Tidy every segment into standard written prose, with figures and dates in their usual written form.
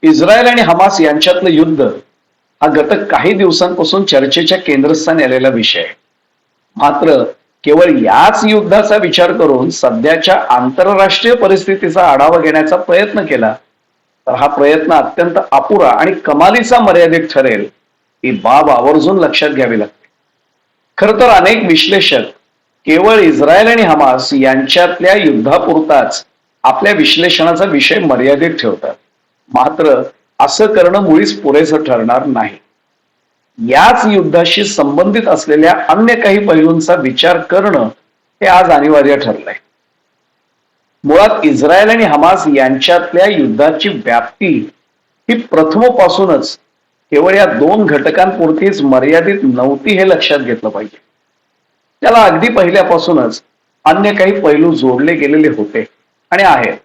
Israel आणि Hamas यांच्यातलं युद्ध हा गत काही दिवसांपासून चर्चेच्या केंद्रस्थानी आलेला विषय आहे. मात्र केवळ याच युद्धाचा विचार करून सध्याच्या आंतरराष्ट्रीय परिस्थितीचा आढावा घेण्याचा प्रयत्न केला तर हा प्रयत्न अत्यंत अपुरा आणि कमालीचा मर्यादित ठरेल ही बाब आवर्जून लक्षात घ्यावी लागते. खर तर अनेक विश्लेषक केवळ इस्रायल आणि हमास यांच्यातल्या युद्धापुरताच आपल्या विश्लेषणाचा विषय मर्यादित ठेवतात. मात्र असं करणं मुळीच पुरेसं ठरणार नाही. याच युद्धाशी संबंधित असलेल्या अन्य काही पैलूंचा विचार करणं हे आज अनिवार्य ठरलंय. मुळात इस्रायल आणि हमास यांच्यातल्या युद्धाची व्याप्ती ही प्रथमपासूनच केवळ या दोन घटकांपुरतीच मर्यादित नव्हती हे लक्षात घेतलं पाहिजे. त्याला अगदी पहिल्यापासूनच अन्य काही पैलू जोडले गेलेले होते आणि आहेत.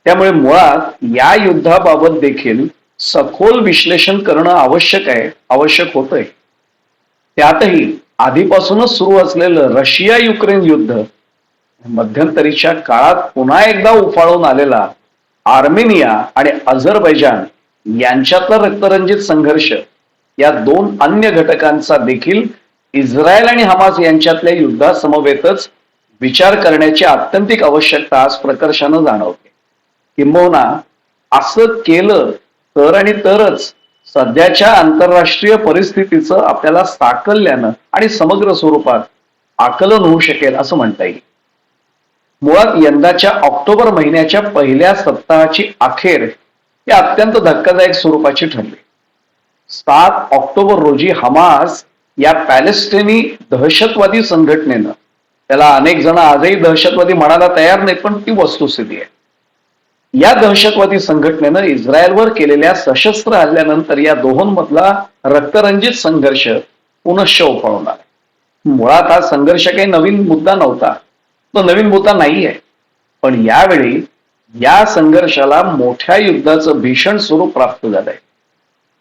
त्यामुळे मुळात या युद्धाबाबत देखील सखोल विश्लेषण करणं आवश्यक होतंय. त्यातही आधीपासूनच सुरू असलेलं रशिया युक्रेन युद्ध, मध्यंतरीच्या काळात पुन्हा एकदा उफाळून आलेला आर्मेनिया आणि अझरबैजान यांच्यातला रक्तरंजित संघर्ष या दोन अन्य घटकांचा देखील इस्रायल आणि हमास यांच्यातल्या युद्धासमवेतच विचार करण्याची आत्यंतिक आवश्यकता आज प्रकर्षानं जाणवते. किंबहुना असं केलं तर आणि तरच सध्याच्या आंतरराष्ट्रीय परिस्थितीचं आपल्याला साकल्यानं आणि समग्र स्वरूपात आकलन होऊ शकेल असं म्हणता येईल. मुळात यंदाच्या ऑक्टोबर महिन्याच्या पहिल्या सप्ताहाची अखेर ही अत्यंत धक्कादायक स्वरूपाची ठरली. 7 ऑक्टोबर रोजी हमास या पॅलेस्टिनी दहशतवादी संघटनेनं, त्याला अनेक जण आजही दहशतवादी म्हणायला तयार नाहीत पण ती वस्तुस्थिती आहे, या दहशतवादी संघटनेनं इस्रायलवर केलेल्या सशस्त्र हल्ल्यानंतर या दोहोंमधला रक्तरंजित संघर्ष पुनश्च उफाळून आला. मुळात हा संघर्ष काही नवीन मुद्दा नव्हता, तो नवीन मुद्दा नाहीये. पण यावेळी या संघर्षाला मोठ्या युद्धाचं भीषण स्वरूप प्राप्त झालंय.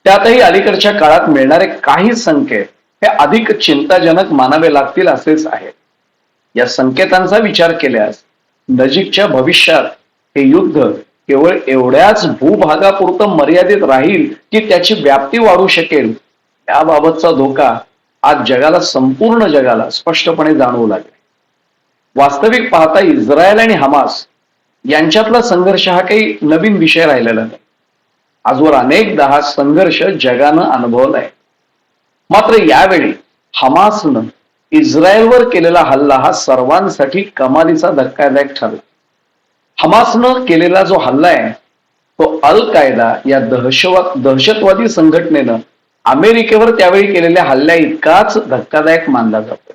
त्यातही अलीकडच्या काळात मिळणारे काही संकेत हे अधिक चिंताजनक मानावे लागतील असेच आहेत. या संकेतांचा विचार केल्यास नजीकच्या भविष्यात हे युद्ध केवळ एवढ्याच भूभागापुरतं मर्यादित राहील की त्याची व्याप्ती वाढू शकेल, याबाबतचा धोका आज संपूर्ण जगाला स्पष्टपणे जाणवू लागले. वास्तविक पाहता इस्रायल आणि हमास यांच्यातला संघर्ष हा काही नवीन विषय राहिलेला नाही. आजवर अनेकदा हा संघर्ष जगानं अनुभवलाय. मात्र यावेळी हमासनं इस्रायलवर केलेला हल्ला हा सर्वांसाठी कमालीचा धक्कादायक ठरला. हमासनं केलेला जो हल्ला आहे तो अल कायदा या दहशतवादी संघटनेनं अमेरिकेवर त्यावेळी केलेल्या हल्ल्या इतकाच धक्कादायक मानला जातो.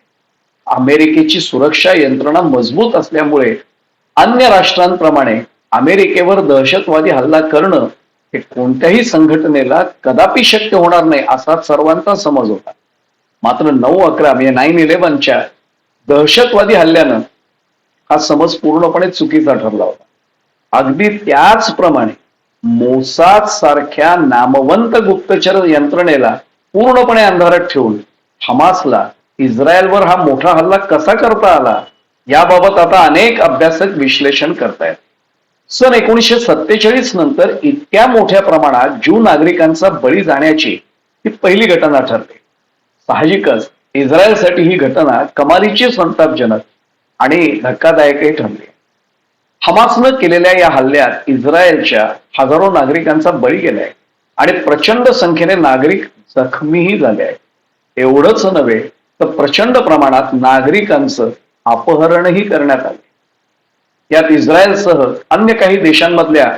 अमेरिकेची सुरक्षा यंत्रणा मजबूत असल्यामुळे अन्य राष्ट्रांप्रमाणे अमेरिकेवर दहशतवादी हल्ला करणं हे कोणत्याही संघटनेला कदापि शक्य होणार नाही असा सर्वांचा समज होता. मात्र 9/11 म्हणजे 9/11च्या दहशतवादी हल्ल्यानं हा समज पूर्णपणे चुकीचा ठरला होता. अगदी त्याचप्रमाणे मोसाद सारख्या नामवंत गुप्तचर यंत्रणेला पूर्णपणे अंधारात ठेवून हमासला इस्रायलवर हा मोठा हल्ला कसा करता आला याबाबत आता अनेक अभ्यासक विश्लेषण करतायत. सन 1947 नंतर इतक्या मोठ्या प्रमाणात ज्यू नागरिकांचा बळी जाण्याची ही पहिली घटना ठरते. साहजिकच इस्रायलसाठी ही घटना कमालीची संतापजनक आणि धक्कादायकही ठरली. हमासनं केलेल्या या हल्ल्यात इस्रायलच्या हजारो नागरिकांचा बळी गेलाय आणि प्रचंड संख्येने नागरिक जखमीही झाले आहेत. एवढंच नव्हे तर प्रचंड प्रमाणात नागरिकांचं अपहरणही करण्यात आले. यात इस्रायलसह अन्य काही देशांमधल्या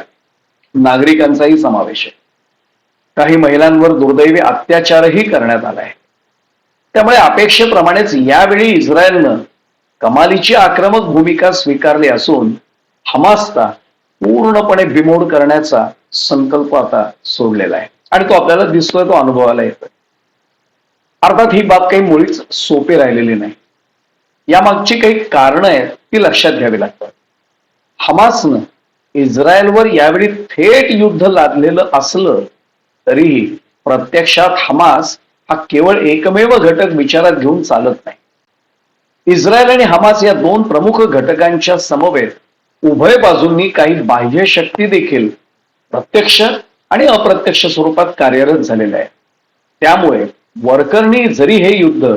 नागरिकांचाही समावेश आहे. काही महिलांवर दुर्दैवी अत्याचारही करण्यात आलाय. त्यामुळे अपेक्षेप्रमाणेच यावेळी इस्रायलनं कमालीची आक्रमक भूमिका स्वीकारली असून हमासचा पूर्णपणे बिमोड करण्याचा संकल्प आता सोडलेला आहे आणि तो आपल्याला दिसतोय, तो अनुभवाला येतोय. अर्थात ही बाब काही मुळीच सोपी राहिलेली नाही. यामागची काही कारणं आहेत ती लक्षात घ्यावी लागतात. हमासनं इस्रायलवर यावेळी थेट युद्ध लादलेलं असलं तरीही प्रत्यक्षात हमास हा केवळ एकमेव घटक विचारात घेऊन चालत नाही. इस्रायल आणि हमास या दोन प्रमुख घटकांच्या समवेत उभय बाजूंनी काही बाह्य शक्ती देखील प्रत्यक्ष आणि अप्रत्यक्ष स्वरूपात कार्यरत झालेला आहे. त्यामुळे वरकरणी जरी हे युद्ध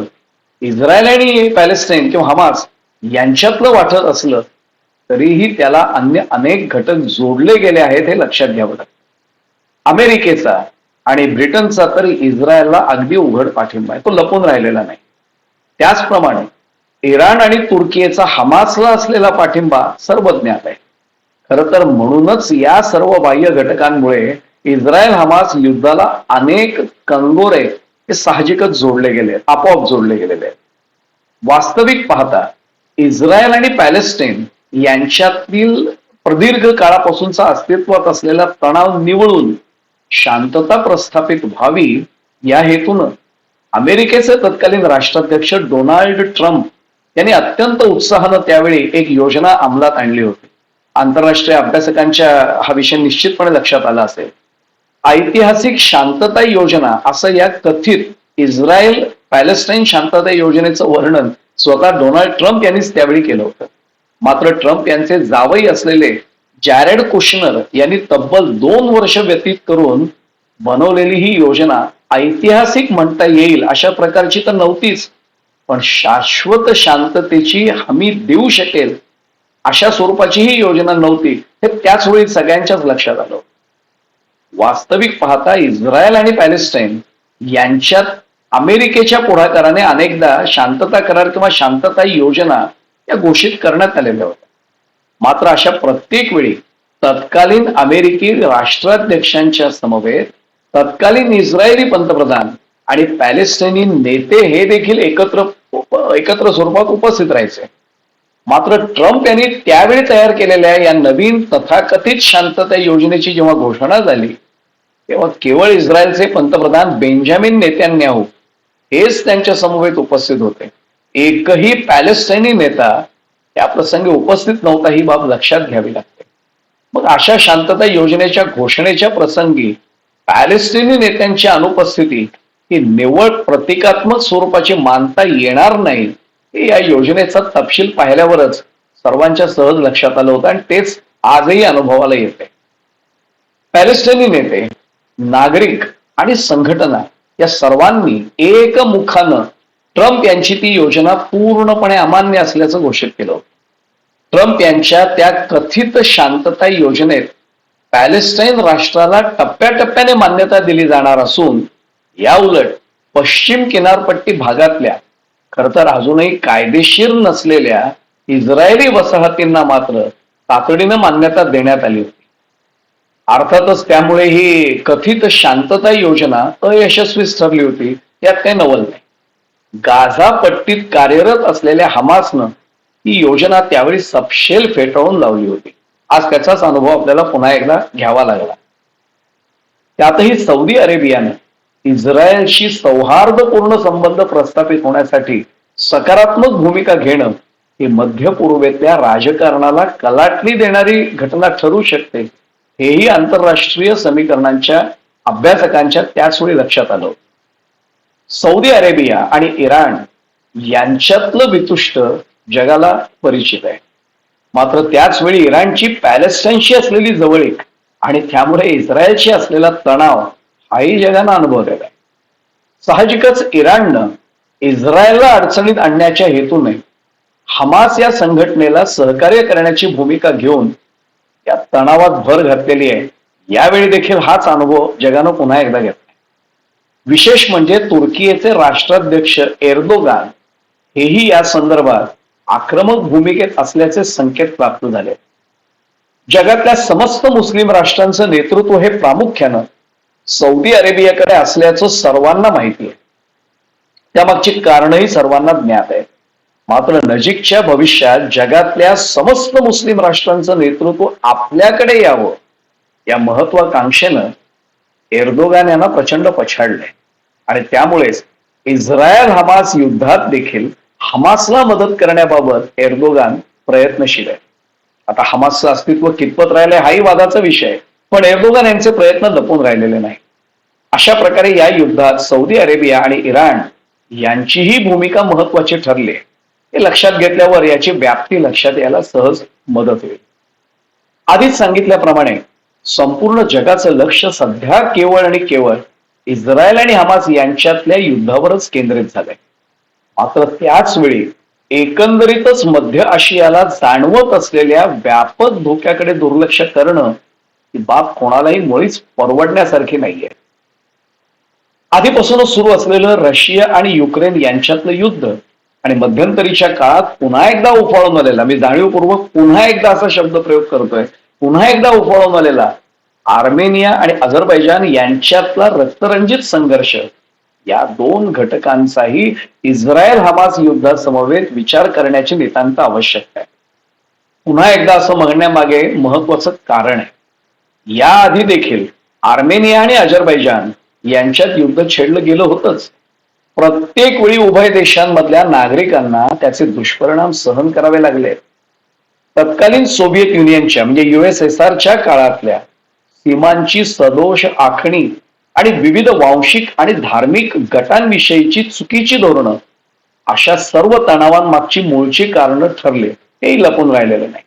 इस्रायल आणि पॅलेस्टाईन किंवा हमास यांच्यातलं वाटत असलं तरीही त्याला अन्य अनेक घटक जोडले गेले आहेत हे लक्षात घ्यावं लागतं. अमेरिकेचा आणि ब्रिटनचा तर इस्रायलला अगदी उघड पाठिंबा आहे, तो लपून राहिलेला नाही. त्याचप्रमाणे इराण आणि तुर्कीचा हमासला असलेला पाठिंबा सर्वज्ञात आहे. खरं तर म्हणूनच या सर्व बाह्य घटकांमुळे इस्रायल हमास युद्धाला अनेक कंगोरे हे साहजिकच जोडले गेले, आपोआप जोडले गेलेले आहेत. वास्तविक पाहता इस्रायल आणि पॅलेस्टाईन यांच्यातील प्रदीर्घ काळापासूनचा अस्तित्वात असलेला तणाव निवळून शांतता प्रस्थापित व्हावी या हेतून अमेरिकेचे तत्कालीन राष्ट्राध्यक्ष डोनाल्ड ट्रम्प यांनी अत्यंत उत्साहानं त्यावेळी एक योजना अंमलात आणली होती. आंतरराष्ट्रीय अभ्यासकांच्या हा विषय निश्चितपणे लक्षात आला असेल. ऐतिहासिक शांतता योजना असं या कथित इस्रायल पॅलेस्टाईन शांतता योजनेचं वर्णन स्वतः डोनाल्ड ट्रम्प यांनीच त्यावेळी केलं होतं. मात्र ट्रम्प यांचे जावई असलेले जॅरेड कुशनर यांनी तब्बल 2 वर्ष व्यतीत करून बनवलेली ही योजना ऐतिहासिक म्हणता येईल अशा प्रकारची तर नव्हतीच, पण शाश्वत शांततेची हमी देऊ शकेल अशा स्वरूपाची ही योजना नव्हती हे त्याच वेळी सगळ्यांच्याच लक्षात आलं. वास्तविक पाहता इस्रायल आणि पॅलेस्टाईन यांच्यात अमेरिकेच्या पुढाकाराने अनेकदा शांतता करार किंवा शांतता योजना या घोषित करण्यात आलेल्या होत्या. मात्र अशा प्रत्येक वेळी तत्कालीन अमेरिकी राष्ट्राध्यक्षांच्या समवेत तत्कालीन इस्रायली पंतप्रधान आणि पॅलेस्टाईनी नेते हे देखील एकत्र स्वरूपात उपस्थित राहायचे. मात्र ट्रम्प यांनी त्यावेळी तयार केलेल्या या नवीन तथाकथित शांतता योजनेची जेव्हा घोषणा झाली तेव्हा केवळ इस्रायलचे पंतप्रधान बेंजामिन नेत्यान्याहू हेच त्यांच्या समवेत उपस्थित होते. एकही पॅलेस्टाईनी नेता त्या प्रसंगी उपस्थित नव्हता, ही बाब लक्षात घ्यावी लागते. मग अशा शांतता योजनेच्या घोषणेच्या प्रसंगी पॅलेस्टिनी नेत्यांची अनुपस्थिती ही निव्वळ प्रतिकात्मक स्वरूपाची मानता येणार नाही हे या योजनेचा तपशील पाहिल्यावरच सर्वांच्या सहज लक्षात आलं होतं आणि तेच आजही अनुभवाला येते. पॅलेस्टाईनी नेते, नागरिक आणि संघटना या सर्वांनी एकमुखानं ट्रम्प यांची ती योजना पूर्णपणे अमान्य असल्याचं घोषित केलं होतं. ट्रम्प यांच्या त्या कथित शांतता योजनेत पॅलेस्टाईन राष्ट्राला टप्प्याटप्प्याने मान्यता दिली जाणार असून या उलट पश्चिम किनारपट्टी भागातल्या खरं तर अजूनही कायदेशीर नसलेल्या इस्रायली वसाहतींना मात्र तातडीनं मान्यता देण्यात आली होती. अर्थातच त्यामुळे ही कथित शांतता योजना अयशस्वीच ठरली होती, यात काही नवल नाही. गाझा पट्टीत कार्यरत असलेल्या हमासनं ही योजना त्यावेळी सपशेल फेटाळून लावली होती. आज त्याचाच अनुभव आपल्याला पुन्हा एकदा घ्यावा लागला. त्यातही सौदी अरेबियाने इस्रायलशी सौहार्दपूर्ण संबंध प्रस्थापित होण्यासाठी सकारात्मक भूमिका घेणं ही मध्य पूर्वेतल्या राजकारणाला कलाटणी देणारी घटना ठरू शकते हेही आंतरराष्ट्रीय समीकरणांच्या अभ्यासकांच्या त्याचवेळी लक्षात आलं. सौदी अरेबिया आणि इराण यांच्यातलं वितुष्ट जगाला परिचित आहे. मात्र त्याच वेळी इराणची पॅलेस्टाईनशी असलेली जवळीक आणि त्यामुळे इस्रायलशी असलेला तणाव हाही जगानं अनुभवलेला आहे. साहजिकच इराणनं इस्रायलला अडचणीत आणण्याच्या हेतूने हमास या संघटनेला सहकार्य करण्याची भूमिका घेऊन या तणावात भर घातलेली आहे. यावेळी देखील हाच अनुभव जगानं पुन्हा एकदा घेतला. विशेष म्हणजे तुर्कीचे राष्ट्राध्यक्ष एर्दोगान हेही या संदर्भात आक्रमक भूमिकेत असल्याचे संकेत प्राप्त झाले. जगातल्या समस्त मुस्लिम राष्ट्रांचं नेतृत्व हे प्रामुख्यानं सौदी अरेबियाकडे असल्याचं सर्वांना माहिती आहे. त्यामागची कारणही सर्वांना ज्ञात आहे. मात्र नजीकच्या भविष्यात जगातल्या समस्त मुस्लिम राष्ट्रांचं नेतृत्व आपल्याकडे यावं या महत्वाकांक्षेनं एर्दोगान यांना प्रचंड पछाडले आणि त्यामुळेच इस्रायल हमास युद्धात देखील हमासला मदत करण्याबाबत एर्दोगान प्रयत्नशील आहे. आता हमासचं अस्तित्व कितपत राहिले हाही वादाचा विषय आहे, पण एर्दोगान यांचे प्रयत्न लपून राहिलेले नाही. अशा प्रकारे या युद्धात सौदी अरेबिया आणि इराण यांचीही भूमिका महत्वाची ठरली हे लक्षात घेतल्यावर याची व्याप्ती लक्षात यायला सहज मदत होईल. आधीच सांगितल्याप्रमाणे संपूर्ण जगाचं लक्ष सध्या केवळ आणि केवळ इस्रायल आणि हमास यांच्यातल्या युद्धावरच केंद्रित झालंय. मात्र त्याच वेळी एकंदरीतच मध्य आशियाला जाणवत असलेल्या व्यापक धोक्याकडे दुर्लक्ष करणं ही बाब कोणालाही मुळीच परवडण्यासारखी नाहीये. आधीपासूनच सुरू असलेलं रशिया आणि युक्रेन यांच्यातलं युद्ध आणि मध्यंतरीच्या काळात पुन्हा एकदा उफाळून आलेला, मी जाणीवपूर्वक पुन्हा एकदा असा शब्द प्रयोग करतोय, पुन्हा एकदा उफाळून आलेला आर्मेनिया आणि अझरबैजान यांच्यातला रक्तरंजित संघर्ष, या दोन घटकांचाही इस्रायल हमास युद्धासमवेत विचार करण्याची नितांत आवश्यकता आहे. पुन्हा एकदा असं म्हणण्यामागे महत्वाचं कारण आहे. याआधी देखील आर्मेनिया आणि अझरबैजान यांच्यात युद्ध छेडलं गेलं होतंच. प्रत्येक वेळी उभय देशांमधल्या नागरिकांना त्याचे दुष्परिणाम सहन करावे लागले. तत्कालीन सोव्हिएत युनियनच्या म्हणजे USSRच्या काळातल्या सीमांची सदोष आखणी आणि विविध वांशिक आणि धार्मिक गटांविषयीची चुकीची धोरणं, अशा सर्व तणावांमागची मूळची कारणं ठरले हेही लपून राहिलेलं नाही.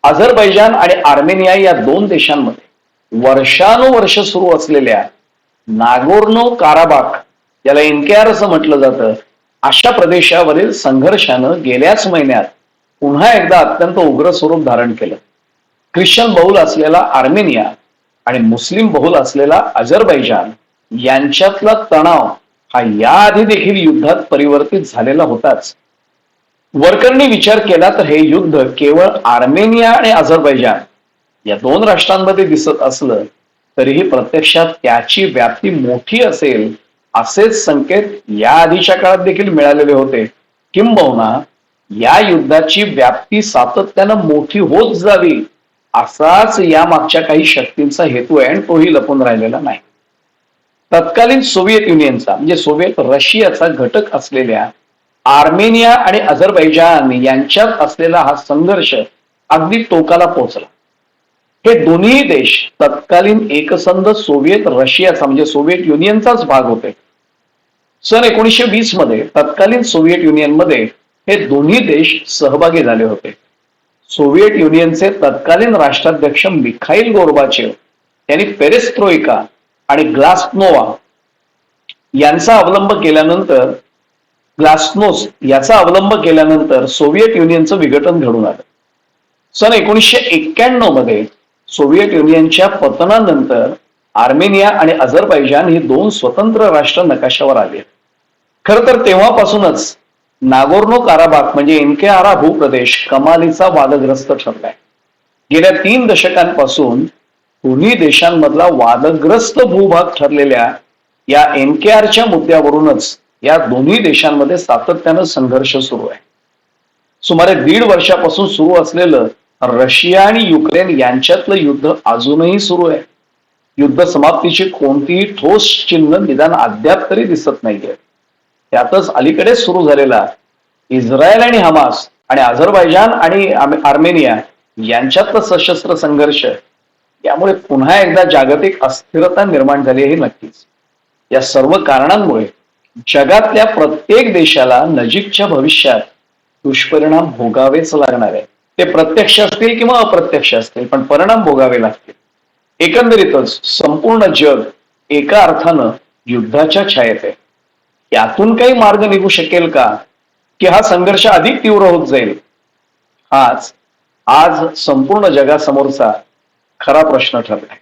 अझरबैजान आणि आर्मेनिया या दोन देशांमध्ये वर्षानुवर्ष सुरू असलेल्या नागोर्नो काराबाख, ज्याला NKR असं म्हटलं जातं, अशा प्रदेशावरील संघर्षानं गेल्याच महिन्यात पुन्हा एकदा अत्यंत उग्र स्वरूप धारण केलं. ख्रिश्चन बहुल असलेला आर्मेनिया आणि मुस्लिम बहुल असलेला अझरबैजान यांच्यातला तणाव हा याआधी देखील युद्धात परिवर्तित झालेला होताच. वरकरणी विचार केला तर हे युद्ध केवळ आर्मेनिया आणि अझरबैजान या दोन राष्ट्रांमध्ये दिसत असलं तरीही प्रत्यक्षात त्याची व्याप्ती मोठी असेल असेच संकेत या आधीच्या काळात देखील मिळालेले होते. किंबहुना या युद्धाची व्याप्ती सातत्यानं मोठी होत जावी असाच या मागच्या काही शक्तींचा हेतू आहे आणि तोही लपून राहिलेला नाही. तत्कालीन सोव्हिएत युनियनचा म्हणजे सोव्हिएत रशियाचा घटक असलेल्या आर्मेनिया आणि अझरबैजान यांच्यात असलेला हा संघर्ष अगदी टोकाला पोहोचला. हे दोन्ही देश तत्कालीन एकसंध सोव्हिएत रशियाचा म्हणजे सोव्हिएत युनियनचाच भाग होते. सन 1920 मध्ये तत्कालीन सोव्हिएट युनियनमध्ये हे दोन्ही देश सहभागी झाले होते. सोव्हिएट युनियनचे तत्कालीन राष्ट्राध्यक्ष मिखाईल गोर्बाचेव यांनी पेरेस्ट्रोइका आणि ग्लास्नोवा यांचा अवलंब केल्यानंतर ग्लास्नोस याचा अवलंब केल्यानंतर सोव्हिएट युनियनचं विघटन घडून आलं. सन 1991 मध्ये सोव्हिएट युनियनच्या पतनानंतर आर्मेनिया आणि अझरबैजान ही दोन स्वतंत्र राष्ट्र नकाशावर आली. खर तर तेव्हापासूनच नागोर्नो काराबाख म्हणजे NKR हा भूप्रदेश कमालीचा वादग्रस्त ठरलाय. गेल्या 3 दशकांपासून दोन्ही देशांमधला वादग्रस्त भूभाग ठरलेल्या या NKRच्या मुद्द्यावरूनच या दोन्ही देशांमध्ये सातत्यानं संघर्ष सुरू आहे. सुमारे 1.5 वर्षापासून सुरू असलेलं रशिया आणि युक्रेन यांच्यातलं युद्ध अजूनही सुरू आहे. युद्ध समाप्तीची कोणतीही ठोस चिन्ह निदान अद्याप तरी दिसत नाहीये. त्यातच अलीकडे सुरू झालेला इस्रायल आणि हमास आणि अझरबैजान आणि आर्मेनिया यांच्यातला सशस्त्र संघर्ष यामुळे पुन्हा एकदा जागतिक अस्थिरता निर्माण झाली आहे नक्कीच. या सर्व कारणांमुळे जगातल्या प्रत्येक देशाला नजीकच्या भविष्यात दुष्परिणाम भोगावेच लागणार आहे. ते प्रत्यक्ष असतील किंवा अप्रत्यक्ष असतील, पण परिणाम भोगावे लागतील. एकंदरीतच संपूर्ण जग एका अर्थानं युद्धाच्या छायेत आहे. यातून काही मार्ग निघू शकेल का, की हा संघर्ष अधिक तीव्र होत जाईल, हाच आज संपूर्ण जगासमोरचा खरा प्रश्न ठरलाय.